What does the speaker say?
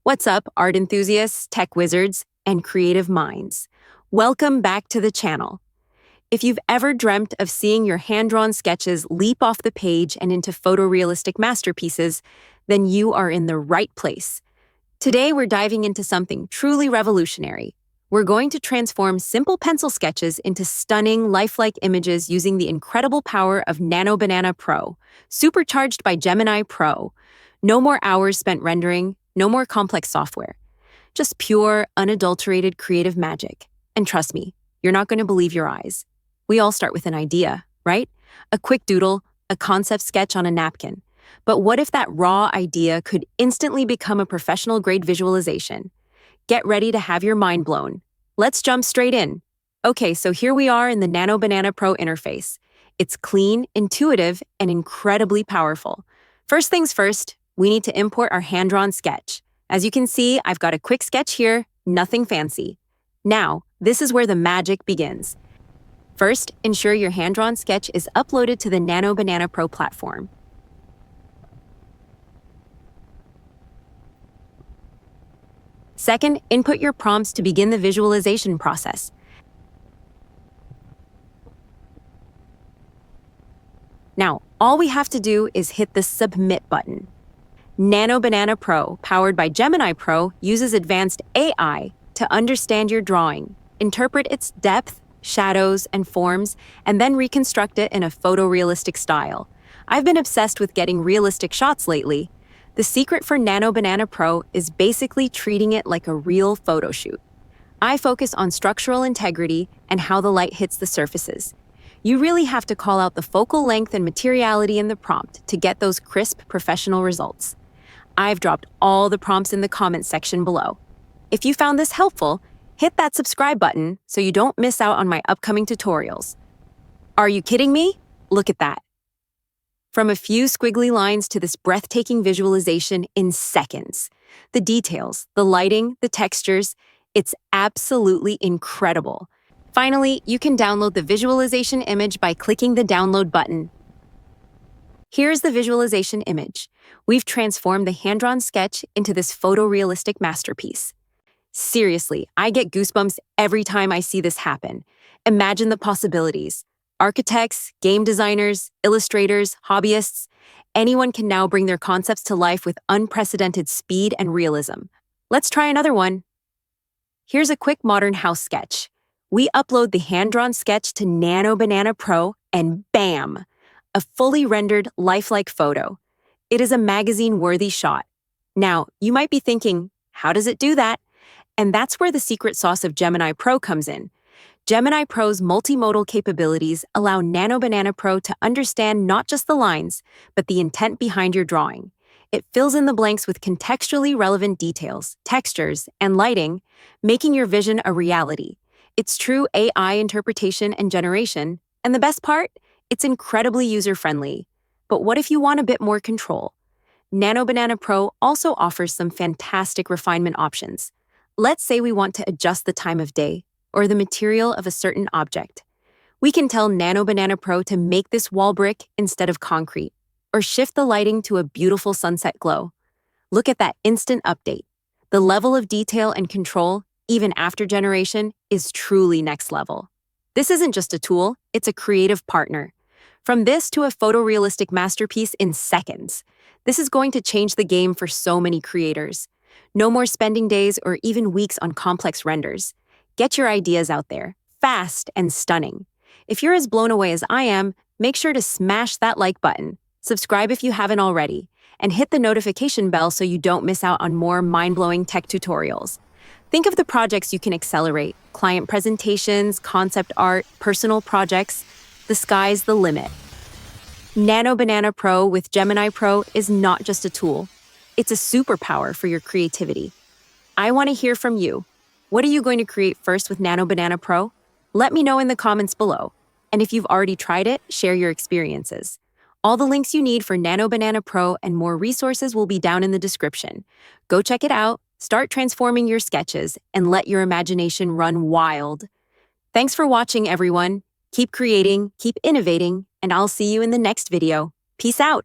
What's up, art enthusiasts, tech wizards, and creative minds? Welcome back to the channel. If you've ever dreamt of seeing your hand-drawn sketches leap off the page and into photorealistic masterpieces, then you are in the right place. Today, we're diving into something truly revolutionary. We're going to transform simple pencil sketches into stunning, lifelike images using the incredible power of Nano Pro, supercharged by Gemini Pro. No more hours spent rendering, no more complex software. Just pure, unadulterated creative magic. And trust me, you're not going to believe your eyes. We all start with an idea, right? A quick doodle, a concept sketch on a napkin. But what if that raw idea could instantly become a professional-grade visualization? Get ready to have your mind blown. Let's jump straight in. Okay, so here we are in the Nano Pro interface. It's clean, intuitive, and incredibly powerful. First things first, we need to import our hand-drawn sketch. As you can see, I've got a quick sketch here, nothing fancy. Now, this is where the magic begins. First, ensure your hand-drawn sketch is uploaded to the Nano Pro platform. Second, input your prompts to begin the visualization process. Now, all we have to do is hit the Submit button. Nano Pro, powered by Gemini Pro, uses advanced AI to understand your drawing, interpret its depth, shadows, and forms, and then reconstruct it in a photorealistic style. I've been obsessed with getting realistic shots lately. The secret for Nano Pro is basically treating it like a real photo shoot. I focus on structural integrity and how the light hits the surfaces. You really have to call out the focal length and materiality in the prompt to get those crisp, professional results. I've dropped all the prompts in the comments section below. If you found this helpful, hit that subscribe button so you don't miss out on my upcoming tutorials. Are you kidding me? Look at that. From a few squiggly lines to this breathtaking visualization in seconds. The details, the lighting, the textures, it's absolutely incredible. Finally, you can download the visualization image by clicking the download button. Here's the visualization image. We've transformed the hand-drawn sketch into this photorealistic masterpiece. Seriously, I get goosebumps every time I see this happen. Imagine the possibilities. Architects, game designers, illustrators, hobbyists, anyone can now bring their concepts to life with unprecedented speed and realism. Let's try another one. Here's a quick modern house sketch. We upload the hand-drawn sketch to Nano Pro and bam! A fully rendered, lifelike photo. It is a magazine-worthy shot. Now, you might be thinking, how does it do that? And that's where the secret sauce of Gemini Pro comes in. Gemini Pro's multimodal capabilities allow Nano Pro to understand not just the lines, but the intent behind your drawing. It fills in the blanks with contextually relevant details, textures, and lighting, making your vision a reality. It's true AI interpretation and generation, and the best part? It's incredibly user-friendly. But what if you want a bit more control? Nano Pro also offers some fantastic refinement options. Let's say we want to adjust the time of day or the material of a certain object. We can tell Nano Pro to make this wall brick instead of concrete, or shift the lighting to a beautiful sunset glow. Look at that instant update. The level of detail and control, even after generation, is truly next level. This isn't just a tool, it's a creative partner. From this to a photorealistic masterpiece in seconds. This is going to change the game for so many creators. No more spending days or even weeks on complex renders. Get your ideas out there, fast and stunning. If you're as blown away as I am, make sure to smash that like button, subscribe if you haven't already, and hit the notification bell so you don't miss out on more mind-blowing tech tutorials. Think of the projects you can accelerate: client presentations, concept art, personal projects. The sky's the limit. Nano Pro with Gemini Pro is not just a tool. It's a superpower for your creativity. I want to hear from you. What are you going to create first with Nano Pro? Let me know in the comments below. And if you've already tried it, share your experiences. All the links you need for Nano Pro and more resources will be down in the description. Go check it out, start transforming your sketches, and let your imagination run wild. Thanks for watching, everyone. Keep creating, keep innovating, and I'll see you in the next video. Peace out.